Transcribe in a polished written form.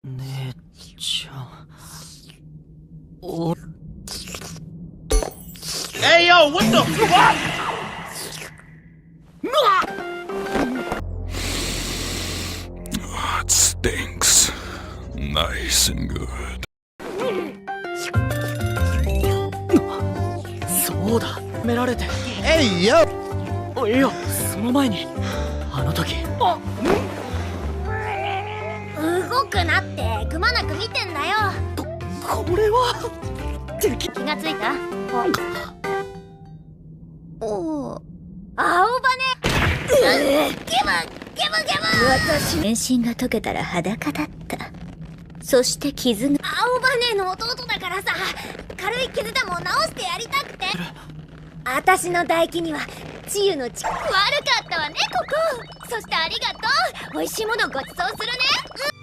姉ちゃん。お。Hey yo, what the fuck? It stinks. Nice and good. そうだ、められて。Hey yo! いや、その前にあの時。動くなってくまなく見てんだよ。これは敵。気がついた？おお、青羽。ゲムゲムゲム私全身が溶けたら裸だった。そして傷が青羽の弟だからさ、軽い傷でも治してやりたくて。私の唾液には治癒の力。悪かったわねここ。そしてありがとう。美味しいものごちそうするね。